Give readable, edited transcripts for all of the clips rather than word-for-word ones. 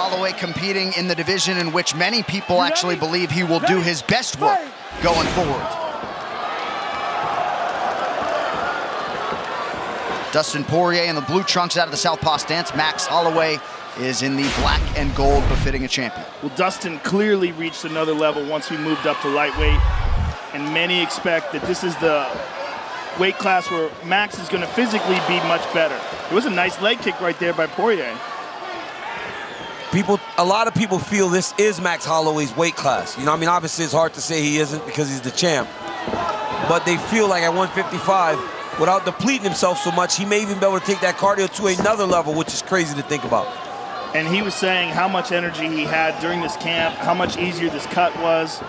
Holloway competing in the division in which many people actually believe he will do his best work going forward. Dustin Poirier in the blue trunks out of the southpaw stance. Max Holloway is in the black and gold, befitting a champion. Well, Dustin clearly reached another level once he moved up to lightweight, and many expect that this is the weight class where Max is going to physically be much better. It was a nice leg kick right there by Poirier. A lot of people feel this is Max Holloway's weight class. You know, I mean, obviously it's hard to say he isn't because he's the champ, but they feel like at 155, without depleting himself so much, he may even be able to take that cardio to another level, which is crazy to think about. And he was saying how much energy he had during this camp, how much easier this cut was.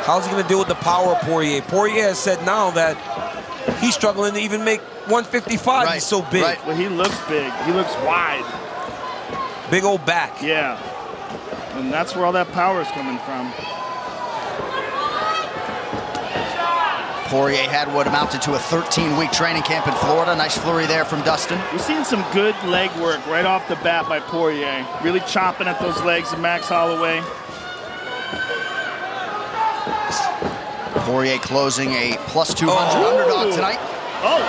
How's he going to deal with the power of Poirier? Poirier has said now that he's struggling to even make 155. He's so big. Right. Well, he looks big. He looks wide. Big old back. Yeah. And that's where all that power is coming from. Poirier had what amounted to a 13-week training camp in Florida. Nice flurry there from Dustin. We're seeing some good leg work right off the bat by Poirier. Really chopping at those legs of Max Holloway. Poirier closing a plus 200 underdog tonight. Oh,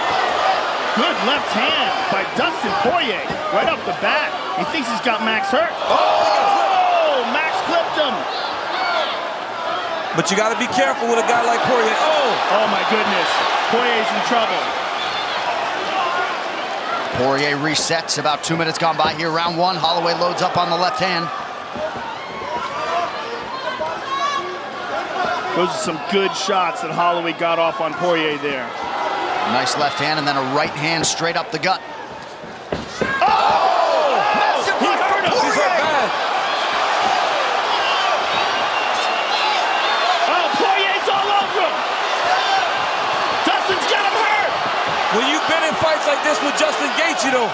good left hand by Dustin Poirier right off the bat. He thinks he's got Max hurt. Oh, Max clipped him. But you got to be careful with a guy like Poirier. Oh my goodness. Poirier's in trouble. Poirier resets. About 2 minutes gone by here. Round one. Holloway loads up on the left hand. Those are some good shots that Holloway got off on Poirier there. Nice left hand and then a right hand straight up the gut. Oh! Massive He right hurt from him. Poirier. He's hurt bad. Oh, Poirier's all over him. Dustin's got him hurt. When you've been in fights like this with Justin Gates, you know,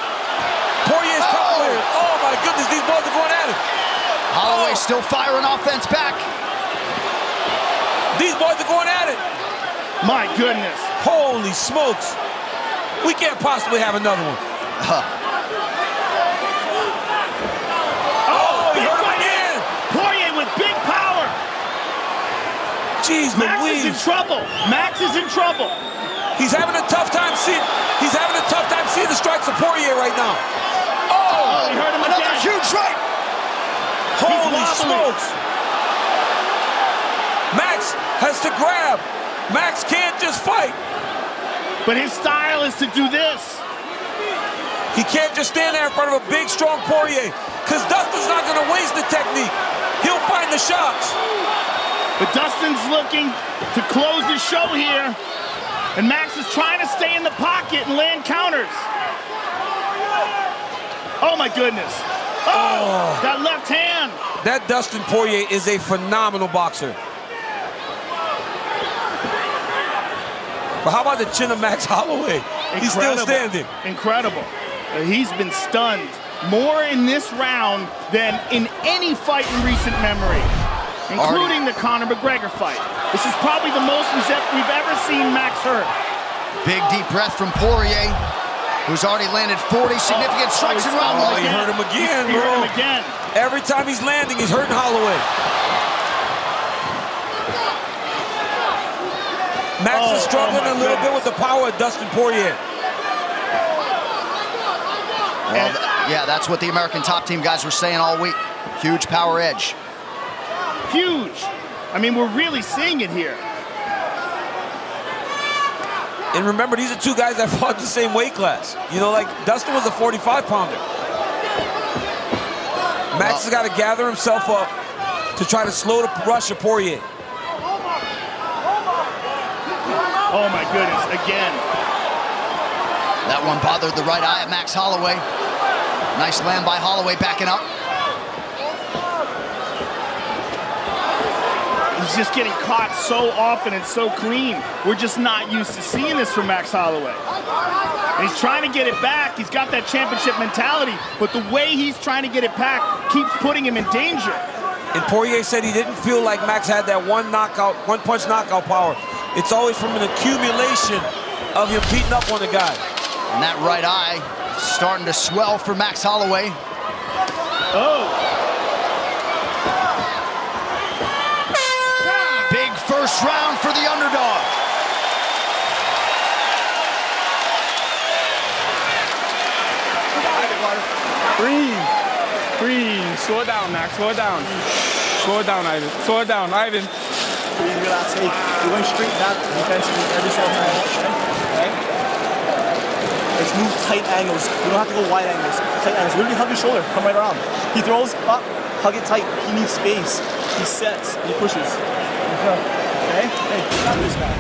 Poirier's tough player. Oh my goodness, these boys are going at it. Holloway still firing offense back. These boys are going at it. My goodness. Holy smokes. We can't possibly have another one. Big hurt him right again. hand. Poirier with big power. Jeez Max is in Louise. trouble. Max is in trouble. He's having a tough time seeing the strikes of Poirier right now. Oh, he hurt him Another again. huge right. Holy wobbly. smokes. Max has to grab. Max can't just fight. But his style is to do this. He can't just stand there in front of a big, strong Poirier, because Dustin's not going to waste the technique. He'll find the shots. But Dustin's looking to close the show here. And Max is trying to stay in the pocket and land counters. Oh my goodness. Oh, that left hand. That Dustin Poirier is a phenomenal boxer. But how about the chin of Max Holloway? He's still standing. Incredible. He's been stunned more in this round than in any fight in recent memory, including the Conor McGregor fight. This is probably the most we've ever seen Max hurt. Big deep breath from Poirier, who's already landed 40 significant strikes in round one. He hurt him again, He hurt bro. him again. Every time he's landing, he's hurting Holloway. Max is struggling a little bit with the power of Dustin Poirier. Well, yeah, that's what the American Top Team guys were saying all week. Huge power edge. Huge. I mean, we're really seeing it here. And remember, these are two guys that fought the same weight class. You know, like Dustin was a 45-pounder. Max has got to gather himself up to try to slow the rush of Poirier. Oh my goodness, again. That one bothered the right eye of Max Holloway. Nice land by Holloway backing up. He's just getting caught so often and so clean. We're just not used to seeing this from Max Holloway. And he's trying to get it back. He's got that championship mentality, but the way he's trying to get it back keeps putting him in danger. And Poirier said he didn't feel like Max had that one-punch knockout power. It's always from an accumulation of him beating up on the guy. And that right eye starting to swell for Max Holloway. Oh. Big first round for the underdog. Breathe. Slow down, Max. Slow down. Slow down, Ivan. Slow down, Ivan. Breathe, relax. Hey, you're going straight back defensively every single time. Okay? Let's move tight angles. You don't have to go wide angles. Tight angles. Literally hug his shoulder. Come right around. He throws up. Hug it tight. He needs space. He sets. He pushes. Okay? Hey, got this guy.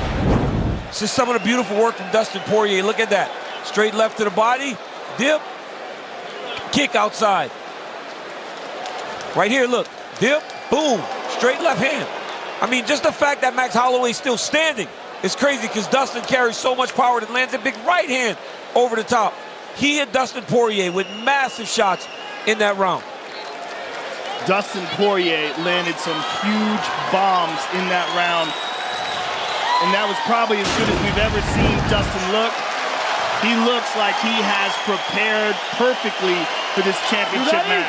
This is some of the beautiful work from Dustin Poirier. Look at that. Straight left to the body. Dip. Kick outside. Right here, look. Dip. Boom. Straight left hand. I mean, just the fact that Max Holloway's still standing is crazy because Dustin carries so much power that lands a big right hand over the top. He hit Dustin Poirier with massive shots in that round. Dustin Poirier landed some huge bombs in that round. And that was probably as good as we've ever seen Dustin look. He looks like he has prepared perfectly for this championship match.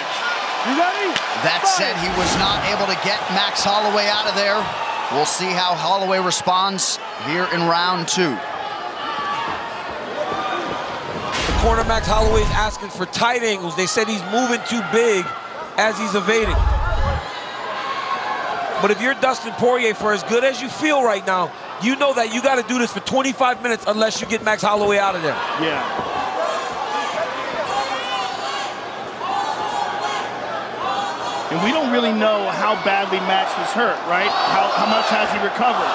You ready? That said, he was not able to get Max Holloway out of there. We'll see how Holloway responds here in round 2. The corner Max Holloway is asking for tight angles. They said he's moving too big as he's evading. But if you're Dustin Poirier, for as good as you feel right now, you know that you got to do this for 25 minutes unless you get Max Holloway out of there. Yeah. And we don't really know how badly Max was hurt, right? How much has he recovered?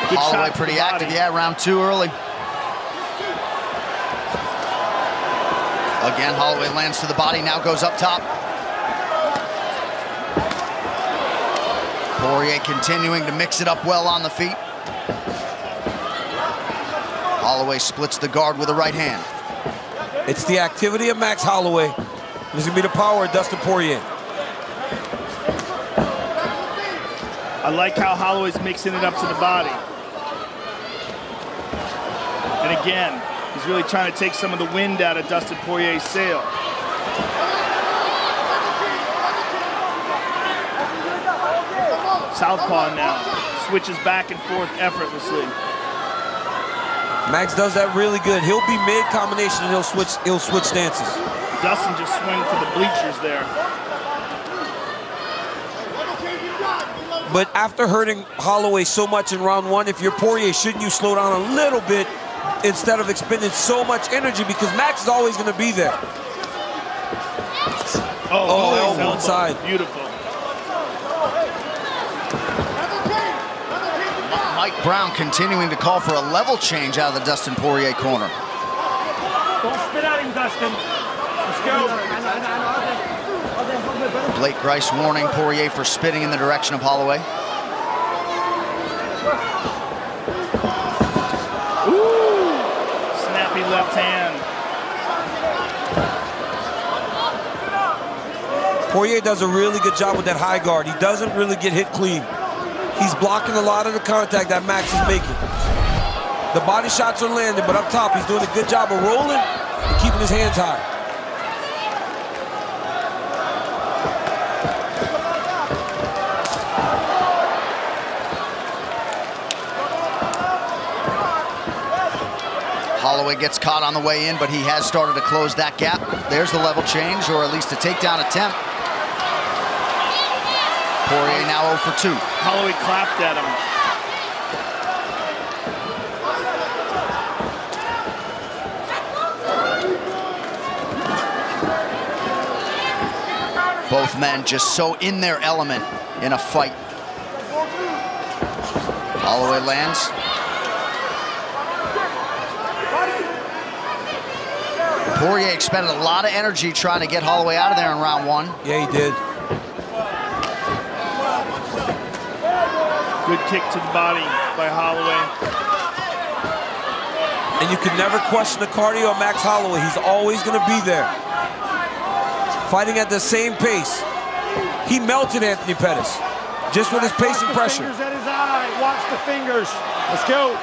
Good Holloway shot to pretty the active, body. yeah, round 2 early. Again, Holloway lands to the body, now goes up top. Poirier continuing to mix it up well on the feet. Holloway splits the guard with a right hand. It's the activity of Max Holloway. This is going to be the power of Dustin Poirier. I like how Holloway's mixing it up to the body. And again, he's really trying to take some of the wind out of Dustin Poirier's sail. Southpaw now, switches back and forth effortlessly. Max does that really good. He'll be mid-combination and he'll switch stances. Dustin just swung for the bleachers there. But after hurting Holloway so much in round 1, if you're Poirier, shouldn't you slow down a little bit instead of expending so much energy, because Max is always going to be there. Oh, elbow inside. Beautiful. Mike Brown continuing to call for a level change out of the Dustin Poirier corner. Don't spit at him, Dustin. Let's go. Blake Grice warning Poirier for spitting in the direction of Holloway. Ooh! Snappy left hand. Poirier does a really good job with that high guard. He doesn't really get hit clean. He's blocking a lot of the contact that Max is making. The body shots are landing, but up top, he's doing a good job of rolling and keeping his hands high. Holloway gets caught on the way in, but he has started to close that gap. There's the level change, or at least a takedown attempt. Poirier now 0 for 2. Holloway clapped at him. Both men just so in their element in a fight. Holloway lands. Poirier expended a lot of energy trying to get Holloway out of there in round 1. Yeah, he did. Good kick to the body by Holloway. And you can never question the cardio of Max Holloway. He's always going to be there. Fighting at the same pace. he melted Anthony Pettis just with his pace and pressure. Fingers at his eye. Watch the fingers. Let's go.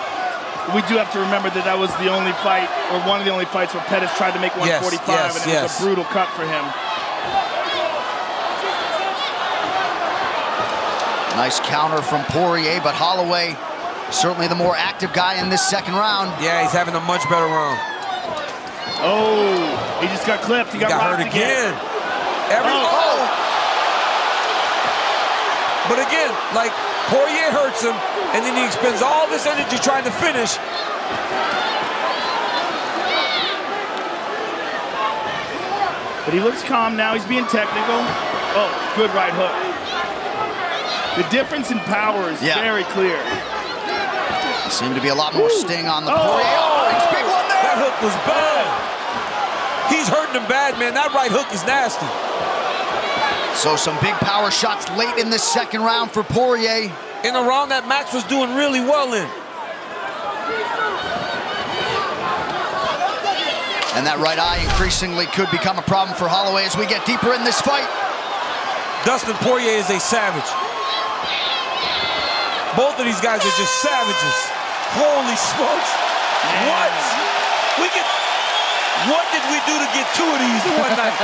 We do have to remember that that was the only fight, or one of the only fights where Pettis tried to make 145, and it was a brutal cut for him. Nice counter from Poirier, but Holloway certainly the more active guy in this second round. Yeah, he's having a much better round. Oh, he just got clipped. He got hurt again. But again, like, Poirier hurts him, and then he expends all this energy trying to finish. But he looks calm now. He's being technical. Oh, good right hook. The difference in power is very clear. Seemed to be a lot more sting on the Poirier. Oh, big one there. That hook was bad. He's hurting him bad, man. That right hook is nasty. So some big power shots late in this second round for Poirier. In a round that Max was doing really well in. And that right eye increasingly could become a problem for Holloway as we get deeper in this fight. Dustin Poirier is a savage. Both of these guys are just savages. Holy smokes. What? What did we do to get two of these in one night?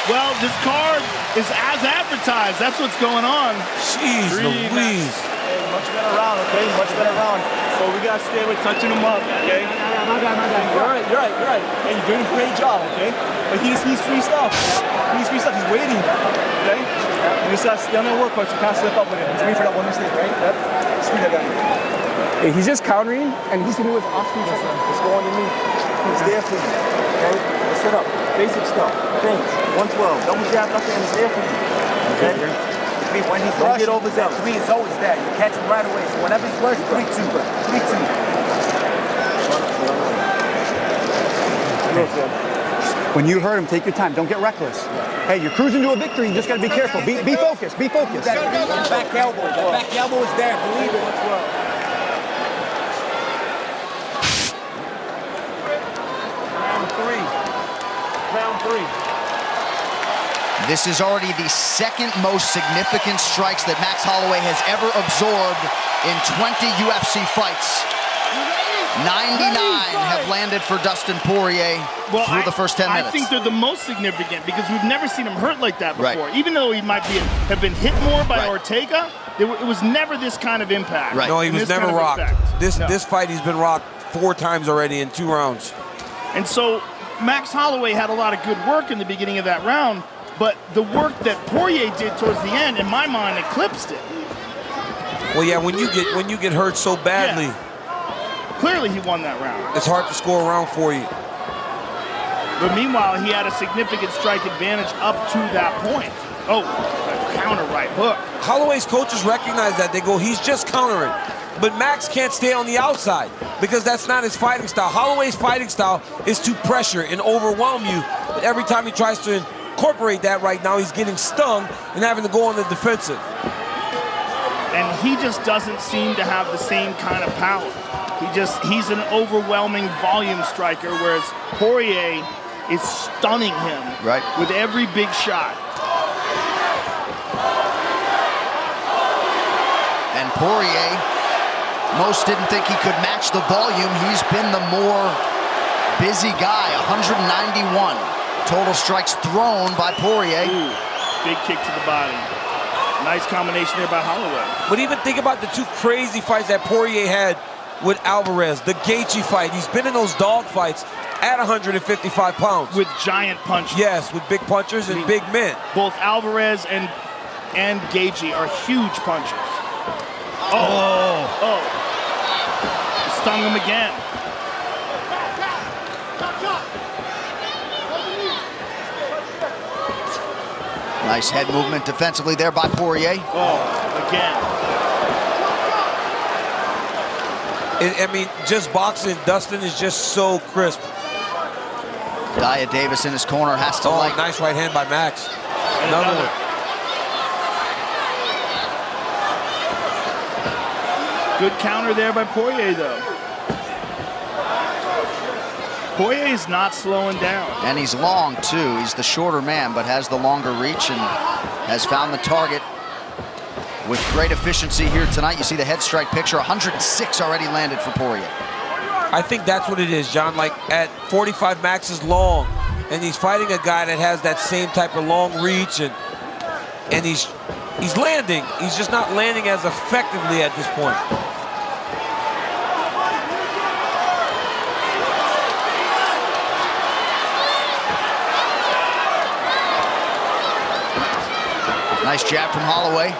Well, this card is as advertised. That's what's going on. Jeez Louise. Hey, much better round, okay? Much better round. So we gotta stay with touching him up, okay? My guy. You're right. Hey, you're doing a great job, okay? But he just needs free stuff. He's waiting, okay? You just gotta stay on that work, coach. You can't slip up with it. He's waiting for that one mistake, right? Yep. Just read that guy. Hey, he's just countering, and he's hitting with off-speed. Just go on your knee. He's there for you, okay? Let's set up. Basic stuff. Things. 112. Double jab, nothing, and he's there for you. Okay? When he's rushing, get over that. 3 is always that. You catch him right away. So whenever he's rushing, 3-2. 3-2. When you hurt him, take your time. Don't get reckless. Hey, you're cruising to a victory. You just got to be careful. Be focused. Be focused. Back elbow. Back elbow is there. Believe it. Round three. This is already the second most significant strikes that Max Holloway has ever absorbed in 20 UFC fights. 99 have landed for Dustin Poirier through the first 10 minutes. I think they're the most significant because we've never seen him hurt like that before. Right. Even though he might have been hit more by Ortega, it was never this kind of impact. Right. No, he was never rocked. This fight, he's been rocked 4 times already in 2 rounds. And so Max Holloway had a lot of good work in the beginning of that round, but the work that Poirier did towards the end, in my mind, eclipsed it. Well, yeah, when you get hurt so badly, clearly he won that round. It's hard to score a round for you. But meanwhile, he had a significant strike advantage up to that point. Oh, a counter right hook. Holloway's coaches recognize that. They go, he's just countering. But Max can't stay on the outside because that's not his fighting style. Holloway's fighting style is to pressure and overwhelm you. But every time he tries to incorporate that right now, he's getting stung and having to go on the defensive. And he just doesn't seem to have the same kind of power. He's an overwhelming volume striker, whereas Poirier is stunning him with every big shot. And Poirier, most didn't think he could match the volume. He's been the more busy guy, 191 total strikes thrown by Poirier. Ooh, big kick to the body. Nice combination there by Holloway. But even think about the 2 crazy fights that Poirier had with Alvarez, the Gaethje fight. He's been in those dog fights at 155 pounds. With giant punches. Yes, with big punchers and big men. Both Alvarez and Gaethje are huge punchers. Stung him again. Nice head movement defensively there by Poirier. Again. I mean, just boxing, Dustin is just so crisp. Dia Davis in his corner has to nice right hand by Max. Another one. Good counter there by Poirier, though. Poirier is not slowing down. And he's long, too. He's the shorter man, but has the longer reach and has found the target with great efficiency here tonight. You see the head strike picture, 106 already landed for Poirier. I think that's what it is, John. Like, at 45, Max is long, and he's fighting a guy that has that same type of long reach, and he's landing. He's just not landing as effectively at this point. Nice jab from Holloway.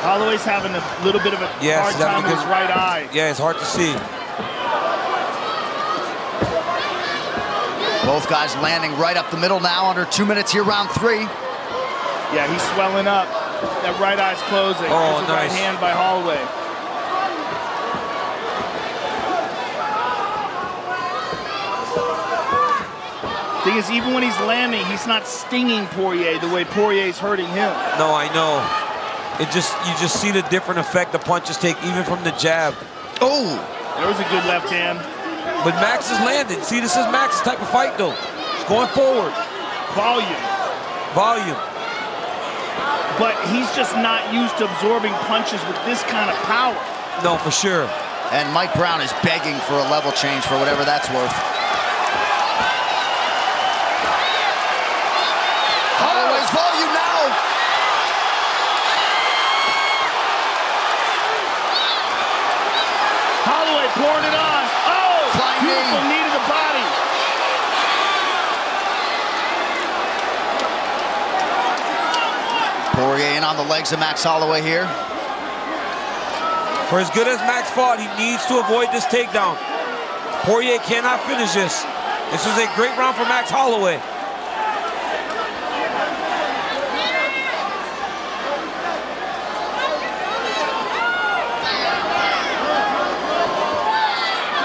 Holloway's having a little bit of a hard time with his right eye. Yeah, it's hard to see. Both guys landing right up the middle now, under 2 minutes here, round 3. Yeah, he's swelling up. That right eye's closing. Oh, There's a nice. right hand by Holloway. Thing is, even when he's landing, he's not stinging Poirier the way Poirier's hurting him. No, I know. You just see the different effect the punches take, even from the jab. Oh! There was a good left hand. But Max is landing. See, this is Max's type of fight, though. He's going forward. Volume. Volume. But he's just not used to absorbing punches with this kind of power. No, for sure. And Mike Brown is begging for a level change for whatever that's worth. Holloway's volume now. Holloway pouring it on. Oh! Flying Beautiful knee to the body. Poirier in on the legs of Max Holloway here. For as good as Max fought, he needs to avoid this takedown. Poirier cannot finish this. This was a great round for Max Holloway.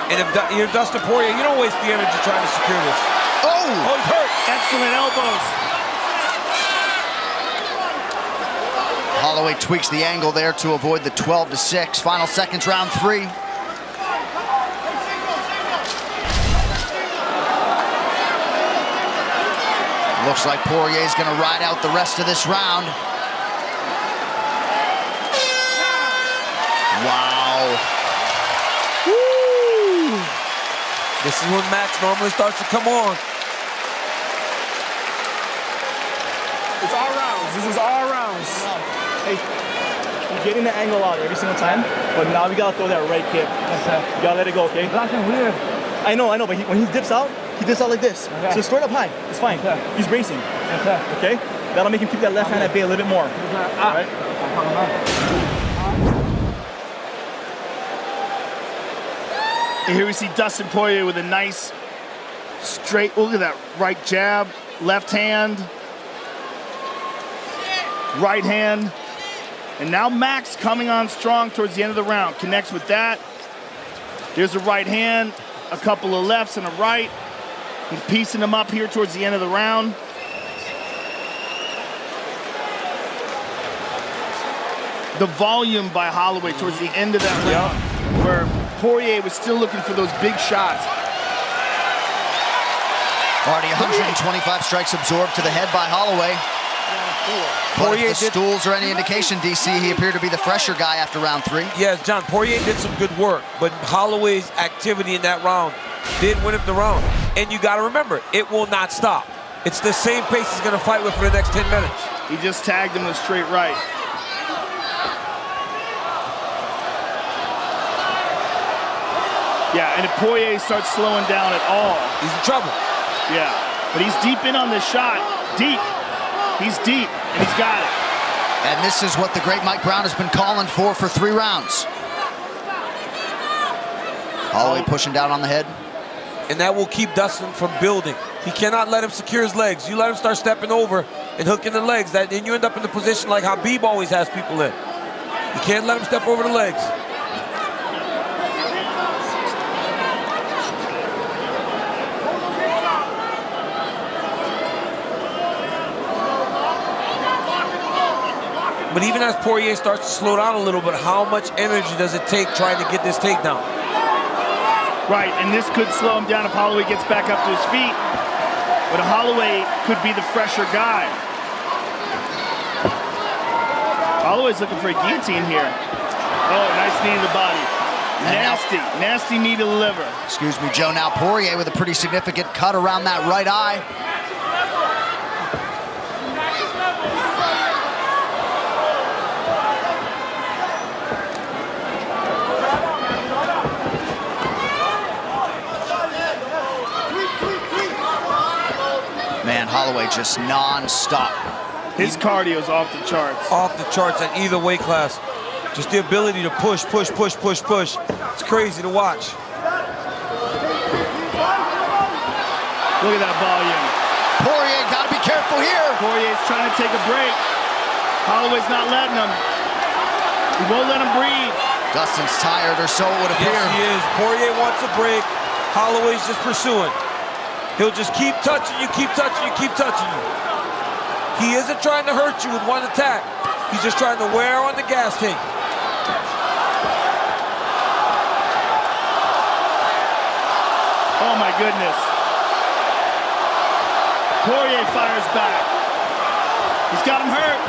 And if you're Dustin Poirier, you don't waste the energy trying to secure this. Oh! Oh, he's hurt. Excellent elbows. Holloway tweaks the angle there to avoid the 12-6. Final seconds, round 3. Looks like Poirier's gonna ride out the rest of this round. Wow. Woo! This is when Max normally starts to come on. It's all rounds. This is all rounds. Hey, you're getting the angle out every single time, but now we gotta throw that right kick. You gotta let it go, okay? That's weird. I know, but when he dips out like this. Okay. So throw it up high. It's fine. Okay. He's bracing. Okay. Okay? That'll make him keep that left hand at bay a little bit more. All right? And here we see Dustin Poirier with a nice straight, look at that right jab, left hand, right hand. And now Max coming on strong towards the end of the round. Connects with that. There's a right hand, a couple of lefts and a right. He's piecing them up here towards the end of the round. The volume by Holloway towards the end of that round, where Poirier was still looking for those big shots. Already 125 strikes absorbed to the head by Holloway. But if the stools are any indication, DC, he appeared to be the fresher guy after round 3. Yes, John, Poirier did some good work, but Holloway's activity in that round did win him the round. And you gotta remember, it will not stop. It's the same pace he's gonna fight with for the next 10 minutes. He just tagged him with straight right. Yeah, and if Poirier starts slowing down at all, he's in trouble. Yeah, but he's deep in on this shot. Deep. He's deep, and he's got it. And this is what the great Mike Brown has been calling for 3 rounds. Holloway pushing down on the head. And that will keep Dustin from building. He cannot let him secure his legs. You let him start stepping over and hooking the legs, then you end up in the position like Habib always has people in. You can't let him step over the legs. But even as Poirier starts to slow down a little bit, how much energy does it take trying to get this takedown? Right, and this could slow him down if Holloway gets back up to his feet. But Holloway could be the fresher guy. Holloway's looking for a guillotine here. Oh, nice knee to the body. Nasty knee to the liver. Excuse me, Joe. Now Poirier with a pretty significant cut around that right eye. Man, Holloway just non-stop. His cardio's off the charts. Off the charts at either weight class. Just the ability to push. It's crazy to watch. Look at that volume. Poirier got to be careful here. Poirier's trying to take a break. Holloway's not letting him. He won't let him breathe. Dustin's tired, or so it would appear. Yes, he is. Poirier wants a break. Holloway's just pursuing. He'll just keep touching you, keep touching you, keep touching you. He isn't trying to hurt you with one attack. He's just trying to wear on the gas tank. Oh my goodness. Poirier fires back. He's got him hurt.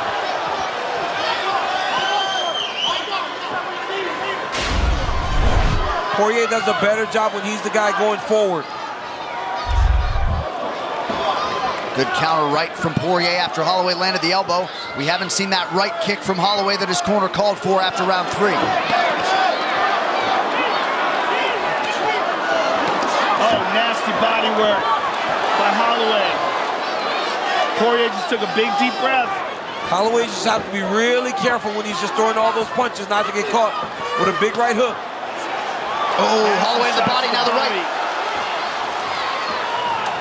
Poirier does a better job when he's the guy going forward. Good counter right from Poirier after Holloway landed the elbow. We haven't seen that right kick from Holloway that his corner called for after round 3. Oh, nasty body work by Holloway. Poirier just took a big, deep breath. Holloway just has to be really careful when he's just throwing all those punches not to get caught with a big right hook. Oh, Holloway in the body, now the right.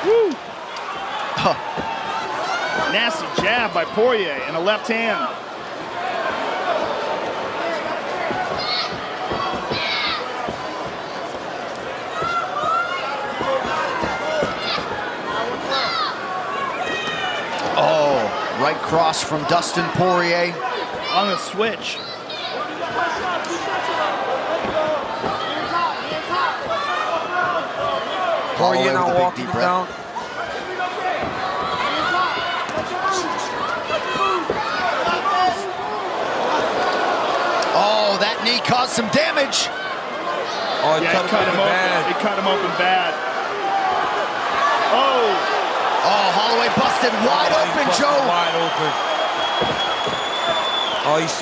Woo. Nasty jab by Poirier and a left hand. Oh, right cross from Dustin Poirier. On the switch. Poirier Holloway now with a big walking deep it breath. down. Oh, that knee caused some damage. Oh, Yeah, it cut him open. bad. It cut him open bad. Oh. Oh, Holloway busted wide open, Busted Joe. Wide open. Oh, he's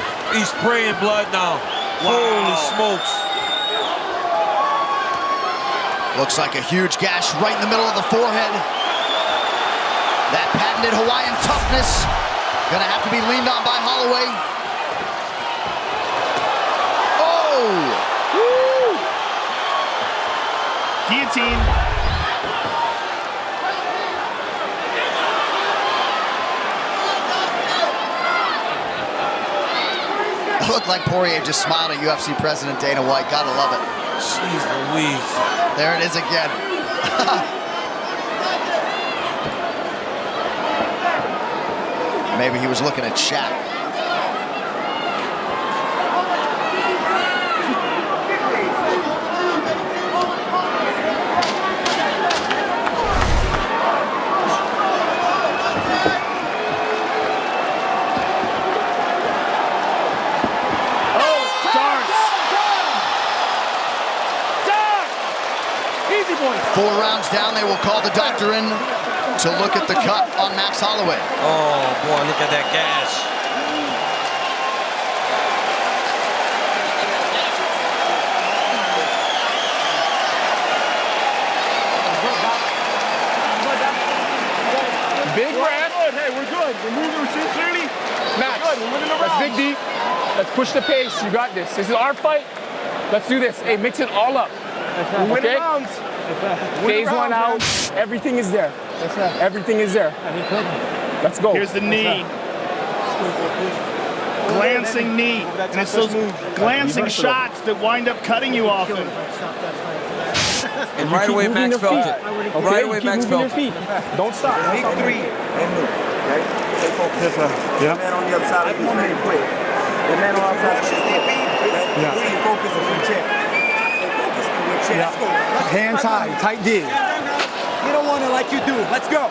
spraying blood now. Wow. Holy smokes. Looks like a huge gash right in the middle of the forehead. That patented Hawaiian toughness gonna have to be leaned on by Holloway. Oh! Woo. Guillotine. It looked like Poirier just smiled at UFC President Dana White. Gotta love it. Jeez Louise. There it is again. Maybe he was looking at chat. Oh, darts. Easy, boy. 4 rounds down, they will call the doctor in to look at the cut on Max Holloway. Oh, boy, look at that gash. Big breath. Hey, we're good. We're moving. See clearly. Max, we're good. We're moving around. Let's dig deep. Let's push the pace. You got this. This is our fight. Let's do this. Hey, mix it all up. Win Okay? rounds. Phase 1 out. Everything is there. Everything is there. Let's go. Here's the knee. Glancing knee. And it's those glancing shots that wind up cutting you often. And right away, Max felt it. Okay? Right away, Keep Max moving your felt it. feet. Don't stop. Big 3 and move. Okay? Stay focused. Yes, sir. The Yeah. man on the other side of you is ready to quit. The man on the outside is stay Yeah. Stay focused on your champ. Stay focused on your champ. Let's go. Hands high, tight dig. You don't want it like you do. Let's go.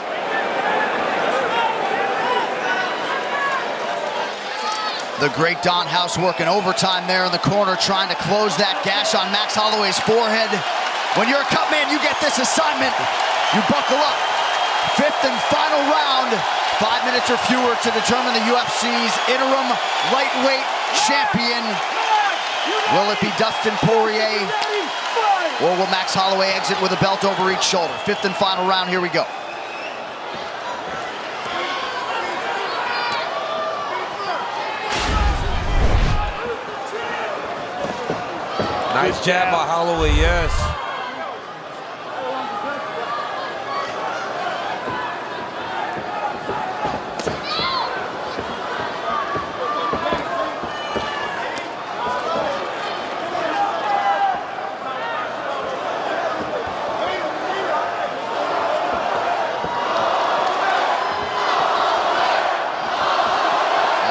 The great Don House working overtime there in the corner, trying to close that gash on Max Holloway's forehead. When you're a cut man, you get this assignment. You buckle up. Fifth and final round. 5 minutes or fewer to determine the UFC's interim lightweight champion. Will it be Dustin Poirier, or will Max Holloway exit with a belt over each shoulder? Fifth and final round, here we go. Nice jab by Holloway, yes.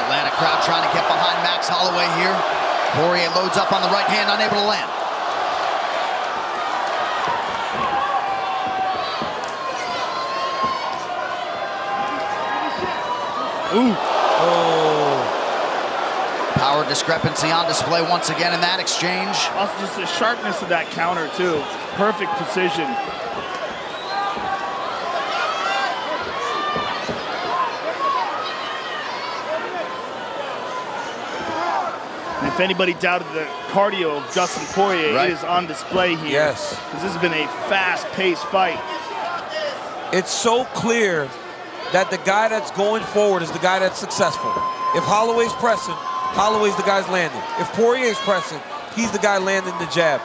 Atlanta crowd trying to get behind Max Holloway here. Poirier loads up on the right hand, unable to land. Ooh. Oh. Power discrepancy on display once again in that exchange. Also just the sharpness of that counter too. Perfect precision. And if anybody doubted the cardio of Dustin Poirier, Right. it is on display here. Yes. Because this has been a fast-paced fight. It's so clear that the guy that's going forward is the guy that's successful. If Holloway's pressing, Holloway's the guy's landing. If Poirier's pressing, he's the guy landing the jab.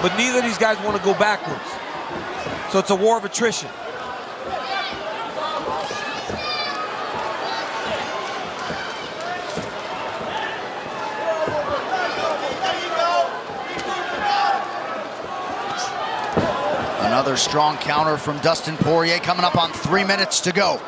But neither of these guys want to go backwards. So it's a war of attrition. Another strong counter from Dustin Poirier coming up on 3 minutes to go.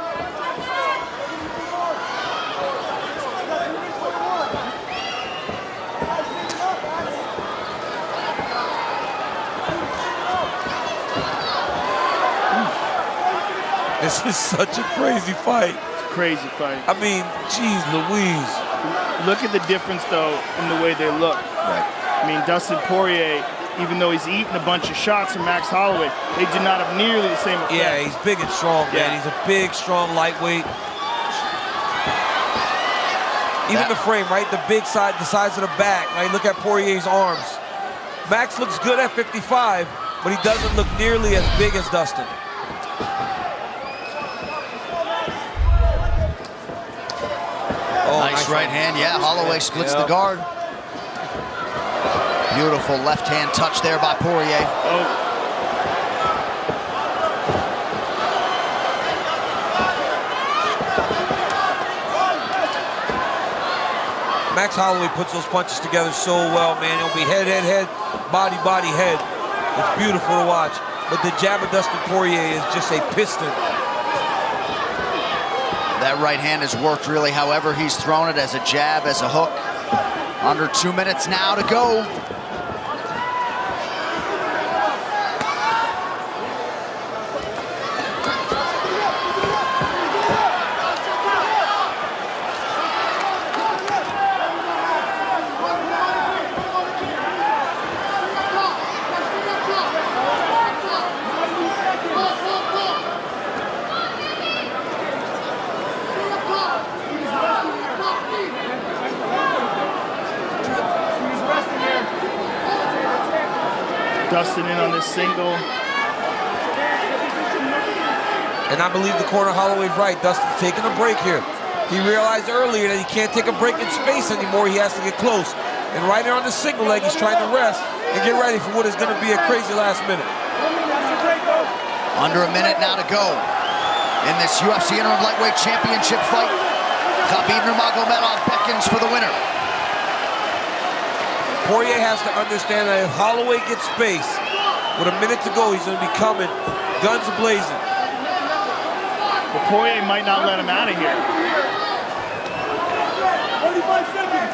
This is such a crazy fight. It's a crazy fight. I mean, geez Louise. Look at the difference, though, in the way they look. Right. I mean, Dustin Poirier, even though he's eaten a bunch of shots from Max Holloway, they do not have nearly the same effect. Yeah, he's big and strong, man. Yeah. He's a big, strong lightweight. Even the frame, right? The big side, the size of the back. Right? Look at Poirier's arms. Max looks good at 55, but he doesn't look nearly as big as Dustin. Oh, nice right hand. Yeah, Holloway splits the guard. Beautiful left hand touch there by Poirier. Oh. Max Holloway puts those punches together so well, man. It'll be head, head, head, body, body, head. It's beautiful to watch. But the jab of Dustin Poirier is just a piston. That right hand has worked really however he's thrown it, as a jab, as a hook. Under 2 minutes now to go. Dustin in on this single. And I believe the corner Holloway's right. Dustin's taking a break here. He realized earlier that he can't take a break in space anymore. He has to get close. And right there on the single leg, he's trying to rest and get ready for what is going to be a crazy last minute. Under a minute now to go in this UFC interim lightweight championship fight. Khabib Nurmagomedov beckons for the winner. Poirier has to understand that if Holloway gets space, with a minute to go, he's going to be coming, guns blazing. But Poirier might not let him out of here. 45 seconds.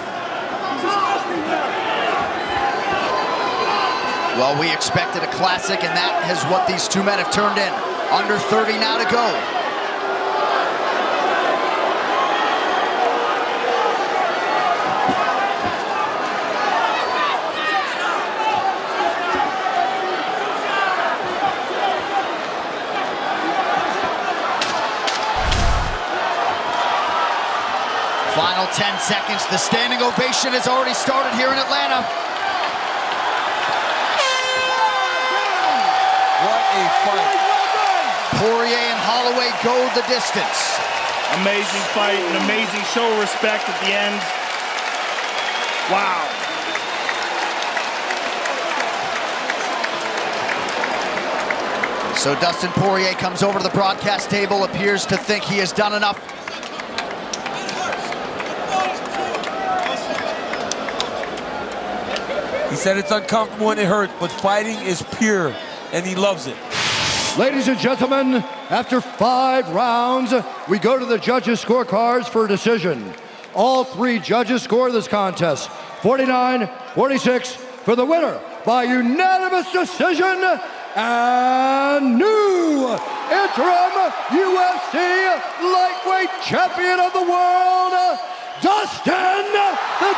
He's just resting now. Well, we expected a classic, and that is what these two men have turned in. Under 30 now to go. Final 10 seconds. The standing ovation has already started here in Atlanta. What a fight. Poirier and Holloway go the distance. Amazing fight, an amazing show of respect at the end. Wow. So Dustin Poirier comes over to the broadcast table, appears to think he has done enough. He said it's uncomfortable and it hurts, but fighting is pure, and he loves it. Ladies and gentlemen, after 5 rounds, we go to the judges' scorecards for a decision. All 3 judges score this contest 49-46 for the winner by unanimous decision and new interim UFC lightweight champion of the world, Dustin the